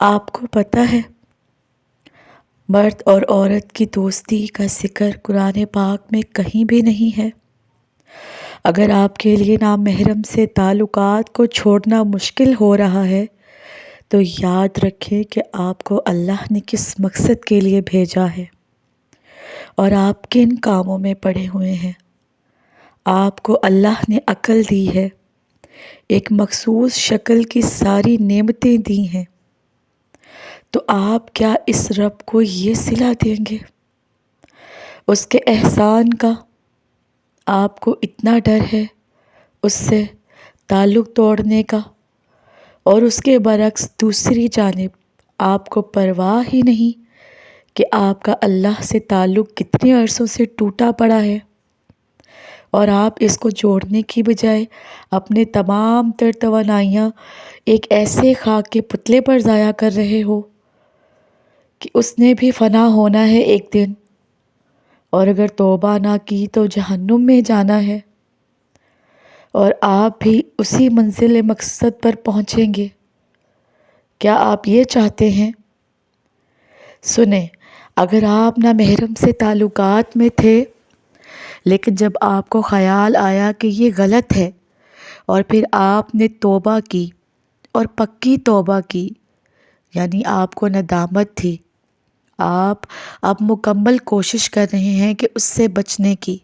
آپ کو پتہ ہے مرد اور عورت کی دوستی کا ذکر قرآن پاک میں کہیں بھی نہیں ہے۔ اگر آپ کے لیے نامحرم سے تعلقات کو چھوڑنا مشکل ہو رہا ہے تو یاد رکھیں کہ آپ کو اللہ نے کس مقصد کے لیے بھیجا ہے اور آپ کن کاموں میں پڑے ہوئے ہیں۔ آپ کو اللہ نے عقل دی ہے، ایک مخصوص شکل کی ساری نعمتیں دی ہیں، تو آپ کیا اس رب کو یہ صلہ دیں گے اس کے احسان کا؟ آپ کو اتنا ڈر ہے اس سے تعلق توڑنے کا، اور اس کے برعکس دوسری جانب آپ کو پرواہ ہی نہیں کہ آپ کا اللہ سے تعلق کتنے عرصوں سے ٹوٹا پڑا ہے، اور آپ اس کو جوڑنے کی بجائے اپنے تمام تر توانائیاں ایک ایسے خاک کے پتلے پر ضائع کر رہے ہو کہ اس نے بھی فنا ہونا ہے ایک دن، اور اگر توبہ نہ کی تو جہنم میں جانا ہے، اور آپ بھی اسی منزل مقصد پر پہنچیں گے۔ کیا آپ یہ چاہتے ہیں؟ سنیں، اگر آپ نامحرم سے تعلقات میں تھے لیکن جب آپ کو خیال آیا کہ یہ غلط ہے اور پھر آپ نے توبہ کی اور پکی توبہ کی، یعنی آپ کو ندامت تھی، آپ اب مکمل کوشش کر رہے ہیں کہ اس سے بچنے کی،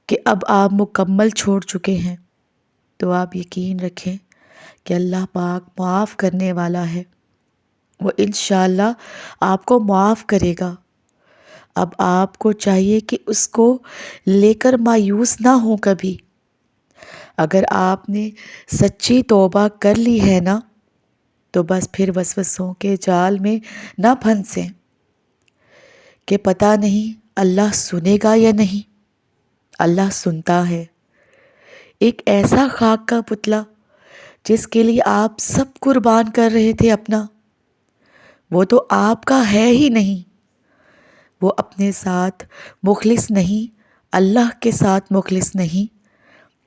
کہ اب آپ مکمل چھوڑ چکے ہیں، تو آپ یقین رکھیں کہ اللہ پاک معاف کرنے والا ہے، وہ انشاءاللہ آپ کو معاف کرے گا۔ اب آپ کو چاہیے کہ اس کو لے کر مایوس نہ ہوں کبھی۔ اگر آپ نے سچی توبہ کر لی ہے نا، تو بس پھر وسوسوں کے جال میں نہ پھنسیں کہ پتہ نہیں اللہ سنے گا یا نہیں۔ اللہ سنتا ہے۔ ایک ایسا خاک کا پتلا جس کے لیے آپ سب قربان کر رہے تھے اپنا، وہ تو آپ کا ہے ہی نہیں۔ وہ اپنے ساتھ مخلص نہیں، اللہ کے ساتھ مخلص نہیں،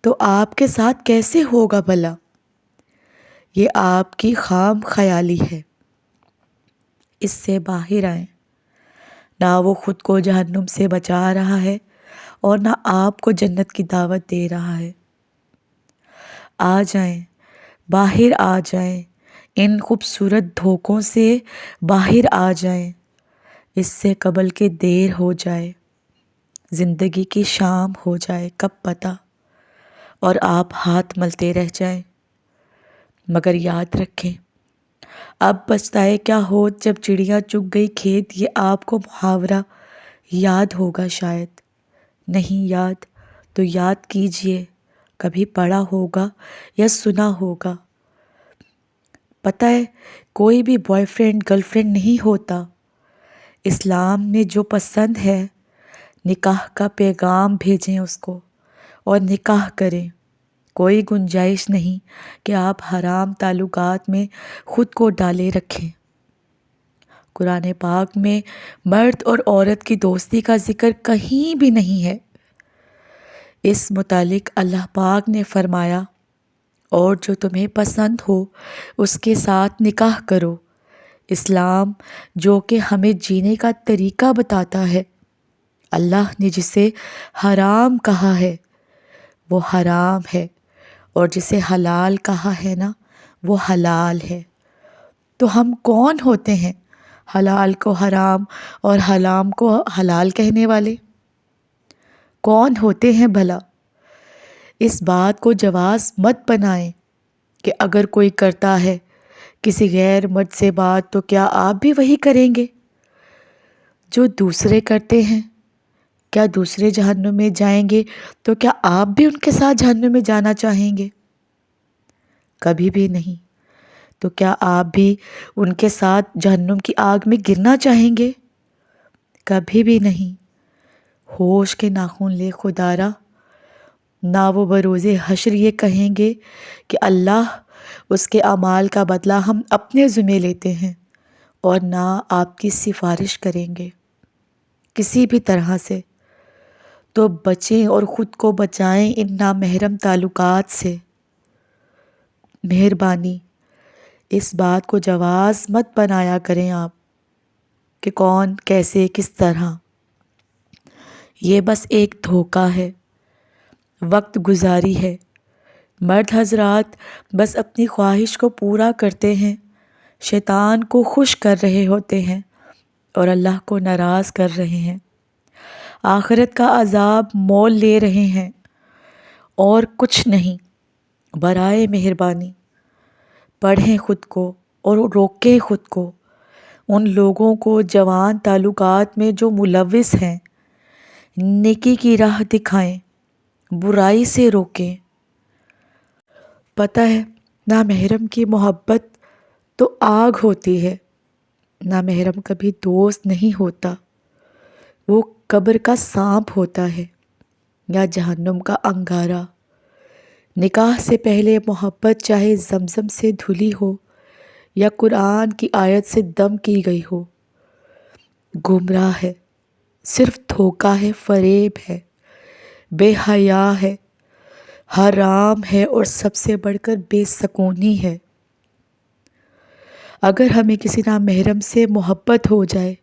تو آپ کے ساتھ کیسے ہوگا بھلا؟ یہ آپ کی خام خیالی ہے۔ اس سے باہر آئیں۔ نہ وہ خود کو جہنم سے بچا رہا ہے اور نہ آپ کو جنت کی دعوت دے رہا ہے۔ آ جائیں، باہر آ جائیں، ان خوبصورت دھوکوں سے باہر آ جائیں، اس سے قبل کہ دیر ہو جائے، زندگی کی شام ہو جائے کب پتہ، اور آپ ہاتھ ملتے رہ جائیں۔ مگر یاد رکھیں، اب پچھتائے کیا ہوت جب چڑیا چگ گئی کھیت، یہ آپ کو محاورہ یاد ہوگا شاید۔ نہیں یاد تو یاد کیجئے، کبھی پڑھا ہوگا یا سنا ہوگا۔ پتہ ہے کوئی بھی بوائے فرینڈ گرل فرینڈ نہیں ہوتا۔ اسلام نے جو پسند ہے، نکاح کا پیغام بھیجیں اس کو اور نکاح کریں۔ کوئی گنجائش نہیں کہ آپ حرام تعلقات میں خود کو ڈالے رکھیں۔ قرآن پاک میں مرد اور عورت کی دوستی کا ذکر کہیں بھی نہیں ہے۔ اس متعلق اللہ پاک نے فرمایا، اور جو تمہیں پسند ہو اس کے ساتھ نکاح کرو۔ اسلام جو کہ ہمیں جینے کا طریقہ بتاتا ہے، اللہ نے جسے حرام کہا ہے وہ حرام ہے، اور جسے حلال کہا ہے نا وہ حلال ہے۔ تو ہم کون ہوتے ہیں حلال کو حرام اور حرام کو حلال کہنے والے؟ کون ہوتے ہیں بھلا؟ اس بات کو جواز مت بنائیں کہ اگر کوئی کرتا ہے کسی غیر مرد سے بات تو کیا آپ بھی وہی کریں گے جو دوسرے کرتے ہیں؟ کیا دوسرے جہنم میں جائیں گے تو کیا آپ بھی ان کے ساتھ جہنم میں جانا چاہیں گے؟ کبھی بھی نہیں۔ تو کیا آپ بھی ان کے ساتھ جہنم کی آگ میں گرنا چاہیں گے؟ کبھی بھی نہیں۔ ہوش کے ناخن لے خدارا، نہ وہ بروز حشر یہ کہیں گے کہ اللہ اس کے اعمال کا بدلہ ہم اپنے ذمہ لیتے ہیں، اور نہ آپ کی سفارش کریں گے کسی بھی طرح سے۔ تو بچیں اور خود کو بچائیں ان نامحرم تعلقات سے۔ مہربانی اس بات کو جواز مت بنایا کریں آپ کہ کون کیسے کس طرح. یہ بس ایک دھوکہ ہے، وقت گزاری ہے. مرد حضرات بس اپنی خواہش کو پورا کرتے ہیں، شیطان کو خوش کر رہے ہوتے ہیں اور اللہ کو ناراض کر رہے ہیں. آخرت کا عذاب مول لے رہے ہیں اور کچھ نہیں. برائے مہربانی پڑھیں خود کو اور روکیں خود کو. ان لوگوں کو جوان تعلقات میں جو ملوث ہیں، نیکی کی راہ دکھائیں، برائی سے روکیں. پتہ ہے نامحرم کی محبت تو آگ ہوتی ہے. نامحرم کبھی دوست نہیں ہوتا، وہ قبر کا سانپ ہوتا ہے یا جہنم کا انگارہ. نکاح سے پہلے محبت چاہے زمزم سے دھلی ہو یا قرآن کی آیت سے دم کی گئی ہو، گمراہ ہے، صرف دھوکہ ہے، فریب ہے، بے حیا ہے، حرام ہے اور سب سے بڑھ کر بے سکونی ہے. اگر ہمیں کسی نامحرم سے محبت ہو جائے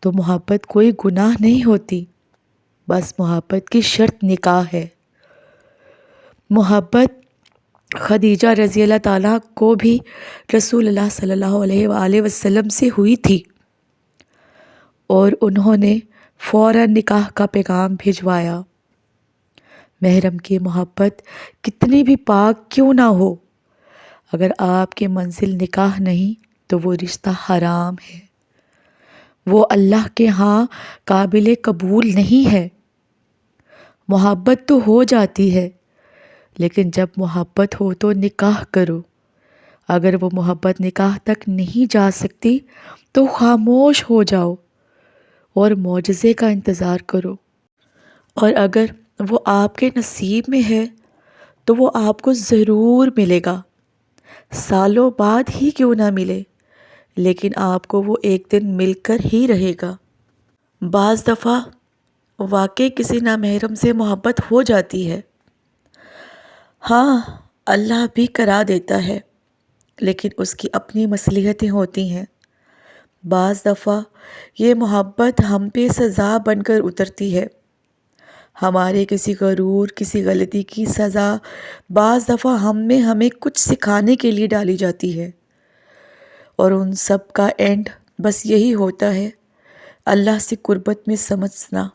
تو محبت کوئی گناہ نہیں ہوتی، بس محبت کی شرط نکاح ہے. محبت خدیجہ رضی اللہ تعالیٰ کو بھی رسول اللہ صلی اللہ علیہ وآلہ وسلم سے ہوئی تھی اور انہوں نے فوراً نکاح کا پیغام بھجوایا. محرم کی محبت کتنی بھی پاک کیوں نہ ہو، اگر آپ کی منزل نکاح نہیں تو وہ رشتہ حرام ہے، وہ اللہ کے ہاں قابل قبول نہیں ہے. محبت تو ہو جاتی ہے، لیکن جب محبت ہو تو نکاح کرو. اگر وہ محبت نکاح تک نہیں جا سکتی تو خاموش ہو جاؤ اور معجزے کا انتظار کرو. اور اگر وہ آپ کے نصیب میں ہے تو وہ آپ کو ضرور ملے گا، سالوں بعد ہی کیوں نہ ملے، لیکن آپ کو وہ ایک دن مل کر ہی رہے گا. بعض دفعہ واقعی کسی نامحرم سے محبت ہو جاتی ہے، ہاں اللہ بھی کرا دیتا ہے، لیکن اس کی اپنی مصلحتیں ہوتی ہیں. بعض دفعہ یہ محبت ہم پہ سزا بن کر اترتی ہے، ہمارے کسی غرور، کسی غلطی کی سزا بعض دفعہ ہمیں کچھ سکھانے کے لیے ڈالی جاتی ہے، اور ان سب کا اینڈ بس یہی ہوتا ہے، اللہ سے قربت میں سمجھنا.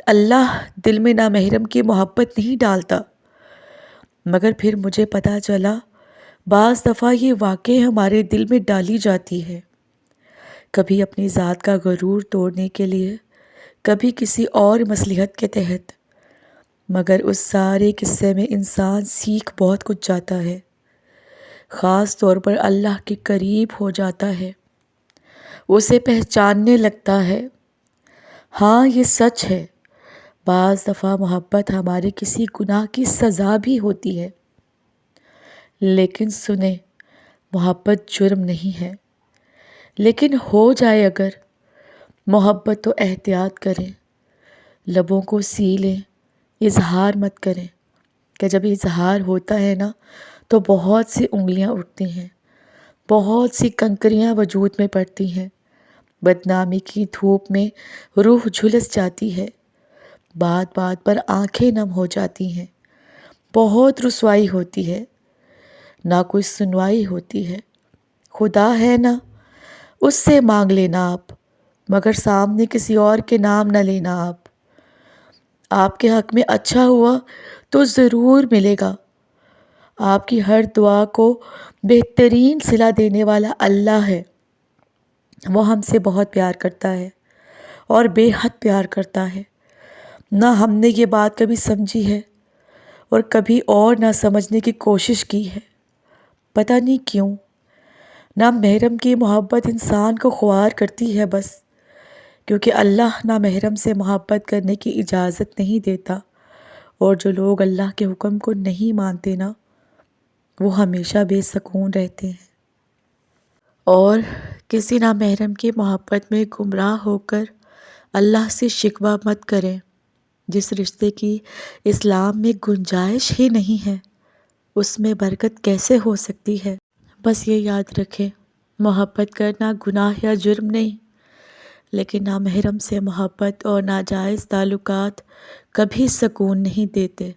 اللہ دل میں نامحرم کی محبت نہیں ڈالتا، مگر پھر مجھے پتہ چلا بعض دفعہ یہ واقعی ہمارے دل میں ڈالی جاتی ہے، کبھی اپنی ذات کا غرور توڑنے کے لیے، کبھی کسی اور مصلحت کے تحت. مگر اس سارے قصے میں انسان سیکھ بہت کچھ جاتا ہے، خاص طور پر اللہ کے قریب ہو جاتا ہے، اسے پہچاننے لگتا ہے. ہاں یہ سچ ہے، بعض دفعہ محبت ہمارے کسی گناہ کی سزا بھی ہوتی ہے، لیکن سنیں، محبت جرم نہیں ہے. لیکن ہو جائے اگر محبت تو احتیاط کریں، لبوں کو سی لیں، اظہار مت کریں. کہ جب اظہار ہوتا ہے نا تو بہت سی انگلیاں اٹھتی ہیں، بہت سی کنکریاں وجود میں پڑتی ہیں، بدنامی کی دھوپ میں روح جھلس جاتی ہے، بات بات پر آنکھیں نم ہو جاتی ہیں، بہت رسوائی ہوتی ہے، نہ کوئی سنوائی ہوتی ہے. خدا ہے نا، اس سے مانگ لینا آپ، مگر سامنے کسی اور کے نام نہ لینا. آپ کے حق میں اچھا ہوا تو ضرور ملے گا. آپ کی ہر دعا کو بہترین صلہ دینے والا اللہ ہے، وہ ہم سے بہت پیار کرتا ہے اور بے حد پیار کرتا ہے. نہ ہم نے یہ بات کبھی سمجھی ہے اور کبھی اور نہ سمجھنے کی کوشش کی ہے، پتہ نہیں کیوں. نامحرم کی محبت انسان کو خوار کرتی ہے بس، کیونکہ اللہ نامحرم سے محبت کرنے کی اجازت نہیں دیتا، اور جو لوگ اللہ کے حکم کو نہیں مانتے نا، وہ ہمیشہ بے سکون رہتے ہیں. اور کسی نامحرم کی محبت میں گمراہ ہو کر اللہ سے شکوہ مت کریں. جس رشتے کی اسلام میں گنجائش ہی نہیں ہے، اس میں برکت کیسے ہو سکتی ہے؟ بس یہ یاد رکھیں، محبت کرنا گناہ یا جرم نہیں، لیکن نامحرم سے محبت اور ناجائز تعلقات کبھی سکون نہیں دیتے۔